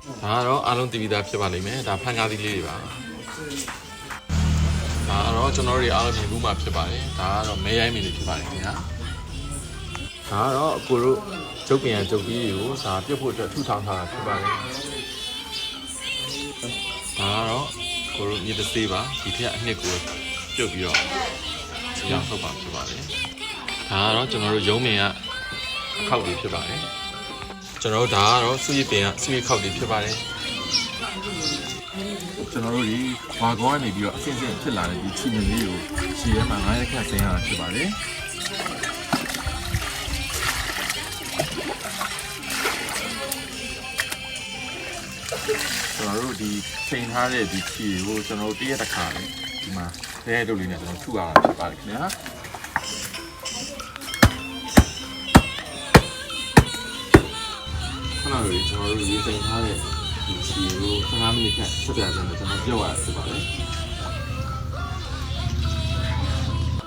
ဒါကတော့အားလုံးတည်ပြီးသားဖြစ်ပါလိမ့်မယ်ဒါဖန်ကားသီးလေးတွေပါဒါကတော့ကျွန်တော်တို့အားလုံးမြင်မှုမှာဖြစ်ပါတယ်ဒါကတော့မဲရိုင်းမီလေးဖြစ်ပါတယ်ခင်ဗျာဒါကတော့အကိုတို့ကျုပ်ပင်ရကျုပ်ပြီးကိုစာပြုတ်ဖို့အတွက်ထုထောင်ထားတာဖြစ်ပါတယ်ဒါကတော့ကိုတို့မြေတစေးပါဒီထက်အနှစ်ကိုပြုတ်ပြီးတော့ရောင်းထုတ်ပါဖြစ်ပါတယ်ဒါကတော့ကျွန်တော်တို့ရုံးပင်ကအခောက်တွေဖြစ်ပါတယ်ကျွန်တော်တို့ဒါကတော့စုရည်ပင်ကစုရည်ခောက်တွေဖြစ်ပါတယ်ကျွန်တော်တို့ဒီဝါကောကနေပြီးတော့အစင်းစင်းဖြစ်လာတဲ့ဒီချီမလေးကိုခြေထဲမှာ9ရက်ခန့်ဆင်းရတာဖြစ်ပါတယ်ကျွန်တော်တို့ဒီချိန်ထားတဲ့ဒီခြေကိုကျွန်တော်တို့တရက်တစ်ခါလေးဒီမှာတဲတုပ်လေးနဲ့ကျွန်တော်ထုရတာဖြစ်ပါတယ်ခင်ဗျာခဏလေးကျွန်တော်တို့ရေချိန်ထားတဲ့ဒီခြေကို15မိနစ်ခန့်ဆက်ပြကြတယ်ကျွန်တော်ပြုတ်ရတာဖြစ်ပါတယ်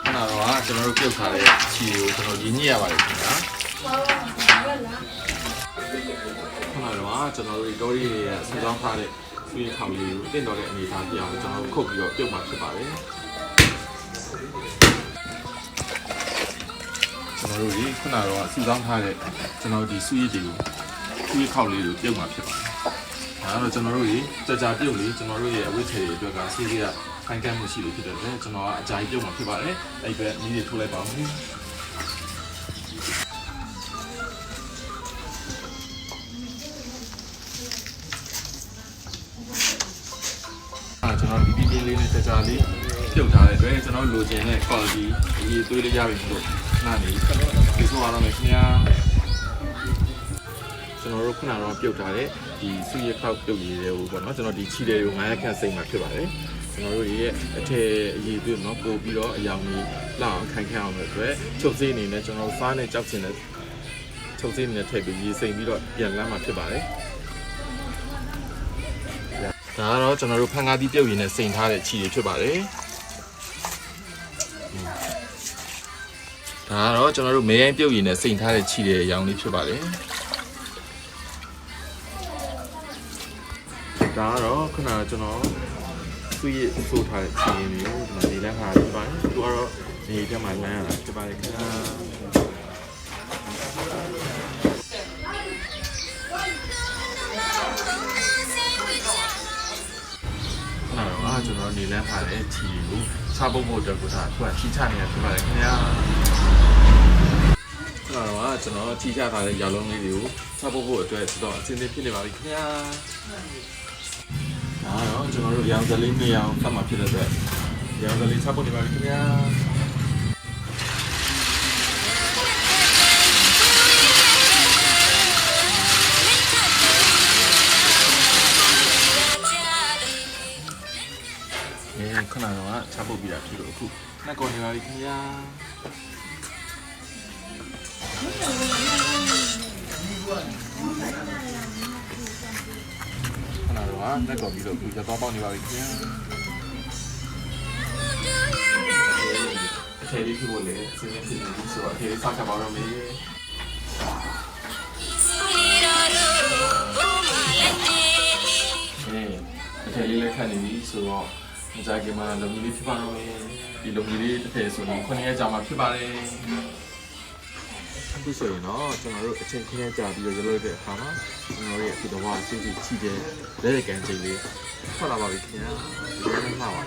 ခဏတော့ကျွန်တော်တို့ပြုတ်ထားတဲ့ခြေကိုကျွန်တော်ရင်းညှိရပါတယ်ခင်ဗျာခဏတော့ကျွန်တော်တို့တော်ရီရဲ့စူးစောင်းထားတဲ့ဆွေးခေါင်လေးကိုတင့်တော်တဲ့အနေအထားပြအောင်ကျွန်တော်တို့ခုတ်ပြီးတော့ပြုတ်မှာဖြစ်ပါတယ်ကျွန်တော်တို့ဒီခုနကတော့စူးစောင်းထားတဲ့ကျွန်တော်ဒီဆွေးတွေကိုဆွေးခေါက်လေးကိုပြုတ်မှာဖြစ်ပါတယ်ဒါတော့ကျွန်တော်တို့ကြာပြုတ်လေးကျွန်တော်တို့ရဲ့အဝိထေတွေအတွက်ကစီးစီးကခိုင်ကန့်မှုရှိလို့ဖြစ်တယ်လေကျွန်တော်ကအကြာကြီးပြုတ်မှာဖြစ်ပါတယ်အဲ့ပဲမီးတွေထိုးလိုက်ပါဦးကျွန်တော်ဒီပြင်းလေးနဲ့ကြာလေးပြုတ်ထားတဲ့အတွက်ကျွန်တော်လိုချင်တဲ့ quality အရေးသွေးလေးရပြီလို့နားနေဒီဆိုရအောင်မယ်ခင်ဗျာကျွန်တော်တို့ခုနကတော့ပြုတ်ထားတဲ့ဒီစုရခောက်ပြုတ်ရည်တွေကိုပေါ့နော်ကျွန်တော်ဒီချီတွေကို9ရက်ခန့်စိမ့်မှာဖြစ်ပါတယ်ကျွန်တော်တို့ရဲ့အထည်အရည်သွေးနော်ပို့ပြီးတော့အယောင်ကြီးလောက်အောင်ခိုင်ခန့်အောင်လို့အတွက်ချုပ်စည်းအနေနဲ့ကျွန်တော်စားနဲ့ကြောက်ချင်တဲ့ချုပ်စည်းနဲ့ထည့်ပြီးရေစိမ့်ပြီးတော့ပြန်လမ်းမှာဖြစ်ပါတယ်ဒါကတော့ကျွန်တော်တို့ဖန်ကားသီးပြုတ်ရည်နဲ့စိမ့်ထားတဲ့ချီတွေဖြစ်ပါတယ်ဒါကတော့ကျွန်တော်တို့မဲရိုင်းပြုတ်ရည်နဲ့စိမ့်ထားတဲ့ချီတွေအယောင်လေးဖြစ်ပါတယ်ဒါကတော့ခုနကကျွန်တော်သူ့ရဲ့ဆိုထားတဲ့ခြေရင်းတွေကိုဒီမှာနေလမ်းခါဖြစ်ပါတယ်သူကတော့နေထဲမှာလမ်းရတာဖြစ်ပါတယ်ခင်ဗျာကျွန်တော်နေလမ်းခါတဲ့ခြေကိုချပုတ်ဖို့အတွက်ကိုဒါအခုကချီချနေရဖြစ်ပါတယ်ခင်ဗျာကျွန်တော်ချီချထားတဲ့ရောင်လုံးလေးတွေကိုချပုတ်ဖို့အတွက်တော့အစင်းသင်းဖြစ်နေပါပြီခင်ဗျာတော့ကျွန်တော်တို့ရောင်စလေးနှစ်ရောင်သတ်မှဖြစ်တဲ့အတွက်ရောင်စလေးချပုတ်နေပါပြီခင်ဗျာခဏတော့ချပုတ်ပြီးတာဖြစ်လို့အခုနှက်ကုန်နေပါပြီခင်ဗျာတက်ကော်ပြီးတော့ပြသွားပေါက်နေပါပြီခင်ဗျာအထည်လေးဖြစ်ဖို့လည်းစင်းနေဖြစ်နေပြီဆိုတော့အထည်လေးစောင့်ချပါတော့မယ်အထည်လေးလည်းခတ်နေပြီဆိုတော့မကြခင်မှာလုံကြီးလေးဖြစ်ပါတော့မယ်ဒီလုံကြီးလေးတစ်ထည်ဆိုရင်9ရက်ကြာမှဖြစ်ပါတယ်အခုဆိုရင်တော့ကျွန်တော်တို့အချိန်ခင်းကြာပြီးတော့ရလို့တဲ့အခါမှာကျွန်တော်ရဲ့ဒီတော့စီစီချီတဲ့လက်ကန်ချိန်လေးထွက်လာပါပြီခင်ဗျာဒီလိုမှပါ